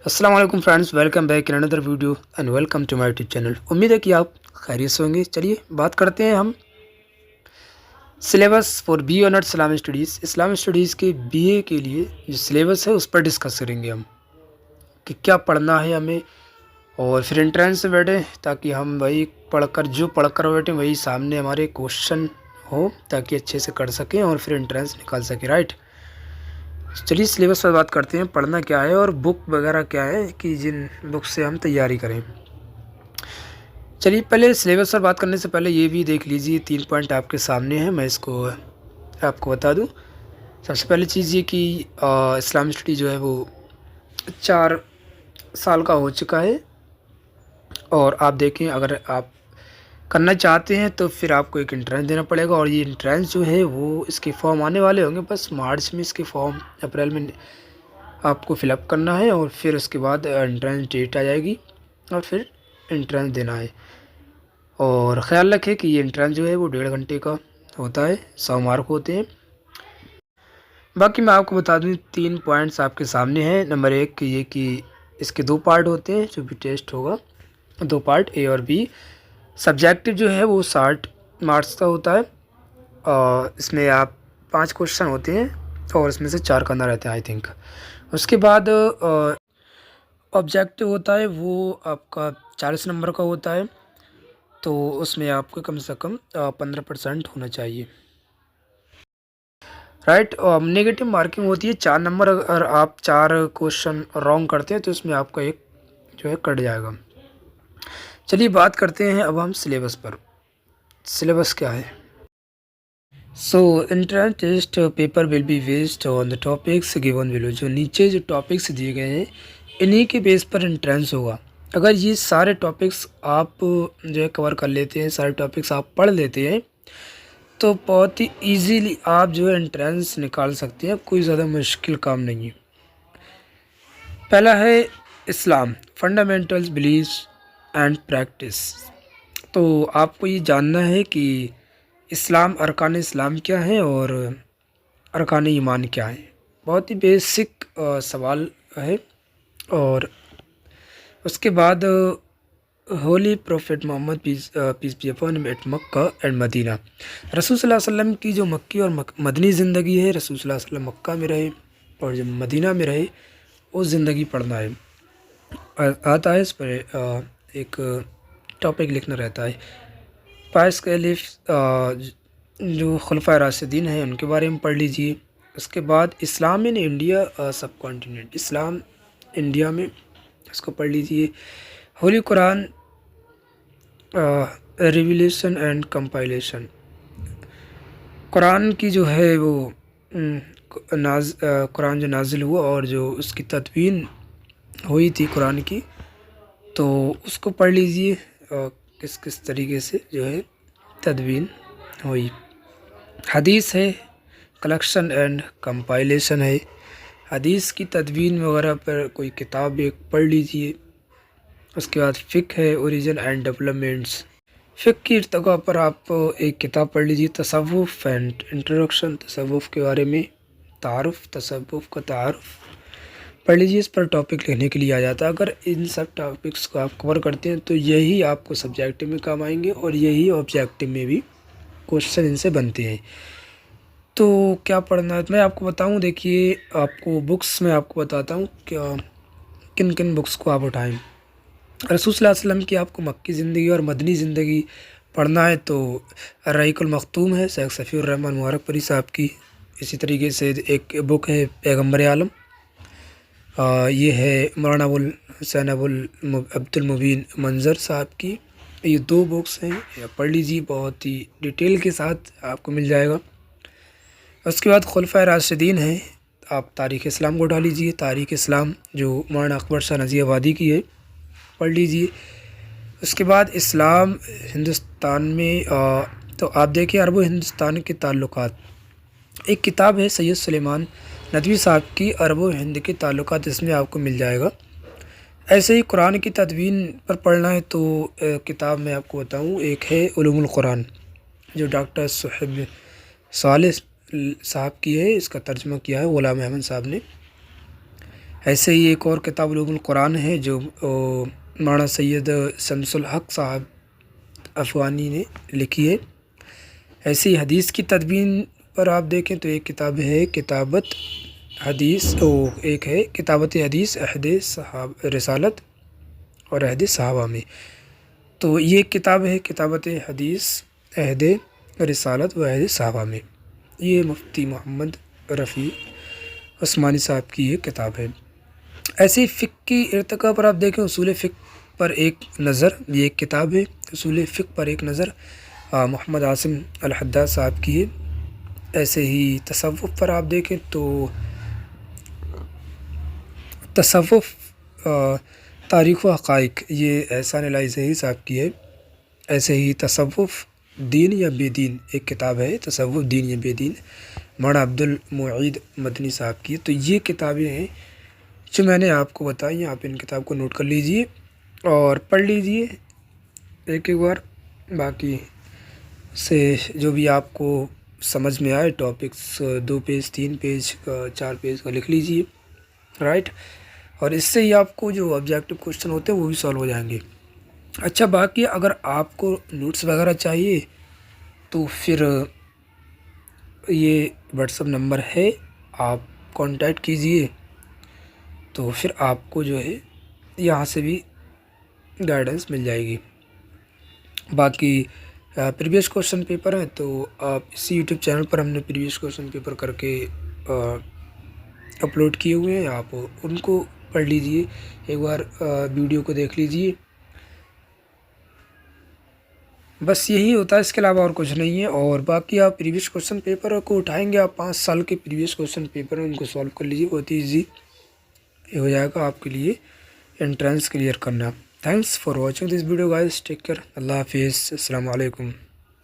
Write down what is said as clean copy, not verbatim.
अस्सलाम वालेकुम friends, welcome back in another video and welcome to my YouTube channel. उम्मीद है कि आप खैरियत से होंगे। चलिए बात करते हैं हम syllabus for B honours Islamic studies. Islamic studies के बीए के लिए जो सिलेबस है उस पर डिस्कस करेंगे हम कि क्या पढ़ना है हमें, और फिर एंट्रेंस से बैठे ताकि हम वही पढ़कर बैठे वही सामने हमारे क्वेश्चन हो ताकि अच्छे से कर सकें और फिर एंट्रेंस निकाल सकें। राइट, चलिए सिलेबस पर बात करते हैं, पढ़ना क्या है और बुक वगैरह क्या है कि जिन बुक से हम तैयारी करें। चलिए पहले सिलेबस पर बात करने से पहले ये भी देख लीजिए, 3 पॉइंट आपके सामने हैं, मैं इसको आपको बता दूं। सबसे पहली चीज़ ये कि इस्लामिक स्टडी जो है वो 4 साल का हो चुका है, और आप देखें अगर आप करना चाहते हैं तो फिर आपको एक एंट्रेंस देना पड़ेगा, और ये एंट्रेंस जो है वो इसके फॉर्म आने वाले होंगे बस मार्च में, इसके फॉर्म अप्रैल में आपको फिलअप करना है, और फिर उसके बाद एंट्रेंस डेट आ जाएगी और फिर एंट्रेंस देना है। और ख़याल रखें कि ये एंट्रेंस जो है वो 1.5 घंटे का होता है, 100 मार्क होते हैं। बाकी मैं आपको बता दूं 3 पॉइंट्स आपके सामने हैं। नंबर 1 ये कि इसके 2 पार्ट होते हैं, जो भी टेस्ट होगा 2 पार्ट ए और बी। सब्जेक्टिव जो है वो 60 मार्क्स का होता है, और इसमें आप 5 क्वेश्चन होते हैं और इसमें से 4 करना रहता है आई थिंक। उसके बाद ऑब्जेक्टिव होता है वो आपका 40 नंबर का होता है, तो उसमें आपको कम से कम 15% होना चाहिए। राइट, नेगेटिव मार्किंग होती है 4 नंबर, अगर आप 4 क्वेश्चन रॉन्ग करते हैं तो इसमें आपका एक जो है कट जाएगा। चलिए बात करते हैं अब हम सिलेबस पर। सिलेबस क्या है? So entrance test paper will be based on the topics given below. जो नीचे जो टॉपिक्स दिए गए हैं इन्हीं के बेस पर एंट्रेंस होगा। अगर ये सारे टॉपिक्स आप जो है कवर कर लेते हैं, सारे टॉपिक्स आप पढ़ लेते हैं, तो बहुत ही इजीली आप जो है एंट्रेंस निकाल सकते हैं। कोई ज़्यादा मुश्किल काम नहीं है। पहला है इस्लाम, फंडामेंटल्स बिलीव्स एंड प्रैक्टिस। तो आपको ये जानना है कि इस्लाम, अरकान इस्लाम क्या है और अरकान ईमान क्या है। बहुत ही बेसिक सवाल है। और उसके बाद holy prophet Muhammad peace be upon him at Mecca and Medina. रसूल सल्लल्लाहु अलैहि वसल्लम की जो मक्की और मदनी ज़िंदगी है, रसूल सल्लल्लाहु अलैहि वसल्लम मक्का में रहे और जब मदीना में रहे वो ज़िंदगी पढ़ना है। आता है इस पर एक टॉपिक लिखना रहता है। पास के अलिफ जो खुलफाए राशिदीन हैं उनके बारे में पढ़ लीजिए। उसके बाद इस्लाम इन इंडिया सब कॉन्टिनेंट, इस्लाम इंडिया में, इसको पढ़ लीजिए। Holi Quran revelation and compilation, Quran की जो है वो कुरान जो नाजिल हुआ और जो उसकी तदवीन हुई थी कुरान की, तो उसको पढ़ लीजिए किस किस तरीके से जो है तदवीन हुई। हदीस है, कलेक्शन एंड कंपाइलेशन है, हदीस की तदवीन वगैरह पर कोई किताब एक पढ़ लीजिए। उसके बाद फ़िक्र है, ओरिजिन एंड डेवलपमेंट्स, फ़िक्र की इर्तका पर आप एक किताब पढ़ लीजिए। तसव्वुफ़ एंड इंट्रोडक्शन, तसव्वुफ़ के बारे में तारुफ़, तसव्वुफ़ का तारुफ़ पढ़ लीजिए। इस पर टॉपिक लेने के लिए आ जाता है। अगर इन सब टॉपिक्स को आप कवर करते हैं तो यही आपको सब्जेक्टिव में काम आएंगे और यही ऑब्जेक्टिव में भी क्वेश्चन इनसे बनते हैं। तो क्या पढ़ना है मैं आपको बताऊं। देखिए आपको बुक्स में आपको बताता हूं क्या किन किन बुक्स को आप उठाएं। रसूल सल्लल्लाहु अलैहि वसल्लम की आपको मक्की ज़िंदगी और मदनी ज़िंदगी पढ़ना है तो अर्रहीकुल मख्तूम है शेख सफ़ीउर रहमान मुबारकपुरी साहब की। इसी तरीके से एक बुक है पैगम्बर आलम, ये है मौलाना अबुल हुसैन अब्दुल मुबीन मंज़र साहब की। ये 2 बुक्स हैं, या पढ़ लीजिए, बहुत ही डिटेल के साथ आपको मिल जाएगा। उसके बाद खुलफाए राशिदीन है, आप तारीख़ इस्लाम को उठा लीजिए। तारीख़ इस्लाम जो मौलाना अकबर शाह नज़ी आबादी की है, पढ़ लीजिए। उसके बाद इस्लाम हिंदुस्तान में तो आप देखिए अरब हिंदुस्तान के ताल्लुकात, एक किताब है सैयद सुलेमान नदवी साहब की अरब हिंद के ताल्लुकात, इसमें आपको मिल जाएगा। ऐसे ही कुरान की तदवीन पर पढ़ना है तो किताब मैं आपको बताऊं, एक है उलूमुल कुरान जो डॉक्टर सुहैब सालिह साहब की है, इसका तर्जुमा किया है ग़ुलाम अहमद साहब ने। ایسے ہی ایک اور کتاب علوم القرآن ہے جو مولانا سید شمس الحق صاحب افغانی نے لکھی ہے۔ ایسے ہی حدیث کی تدوین پر آپ دیکھیں تو ایک کتاب ہے کتابت حدیث، ایک ہے کتابت حدیث عہد رسالت اور عہد صحابہ میں، تو یہ کتاب ہے کتابت حدیث عہد رسالت و عہد صحابہ میں، یہ مفتی محمد رفیع عثمانی صاحب کی یہ کتاب ہے۔ ایسے ہی فقہ کی ارتقاء پر آپ دیکھیں اصول فقہ پر ایک نظر، یہ ایک کتاب ہے اصول فقہ پر ایک نظر، محمد عاصم الحداد صاحب کی ہے۔ ایسے ہی تصوف پر آپ دیکھیں تو تصوف تاریخ و حقائق، یہ احسان الہی ظہیر صاحب کی ہے۔ ایسے ہی تصوف دین یا بے دین ایک کتاب ہے، تصوف دین یا بے دین، مولانا عبد المعید مدنی صاحب کی ہے۔ تو یہ کتابیں ہیں جو میں نے آپ کو بتائی، آپ ان کتاب کو نوٹ کر لیجئے اور پڑھ لیجئے ایک ایک بار، باقی سے جو بھی آپ کو سمجھ میں آئے ٹاپکس 2 پیج 3 پیج 4 پیج کا لکھ لیجئے، رائٹ، اور اس سے ہی آپ کو جو آبجیکٹو کوشچن ہوتے ہیں وہ بھی سالو ہو جائیں گے۔ اچھا، باقی اگر آپ کو نوٹس وغیرہ چاہیے تو پھر یہ واٹس اپ نمبر ہے، آپ کانٹیکٹ کیجئے، تو پھر آپ کو جو ہے یہاں سے بھی گائیڈنس مل جائے گی۔ باقی پریویس کوشچن پیپر ہیں تو آپ اسی یوٹیوب چینل پر ہم نے پریویس کوشچن پیپر کر کے اپلوڈ کیے ہوئے ہیں، آپ ان کو پڑھ لیجئے، ایک بار ویڈیو کو دیکھ لیجئے، بس یہی ہوتا ہے، اس کے علاوہ اور کچھ نہیں ہے۔ اور باقی آپ پریویس کوشچن پیپر کو اٹھائیں گے، آپ 5 سال کے پریویس کوشچن پیپر ہیں ان کو سالو کر لیجئے، بہت ایزی ہو جائے گا آپ کے لیے انٹرنس کلیئر کرنا۔ Thanks for watching this video guys, take care, اللہ حافظ، السلام علیکم۔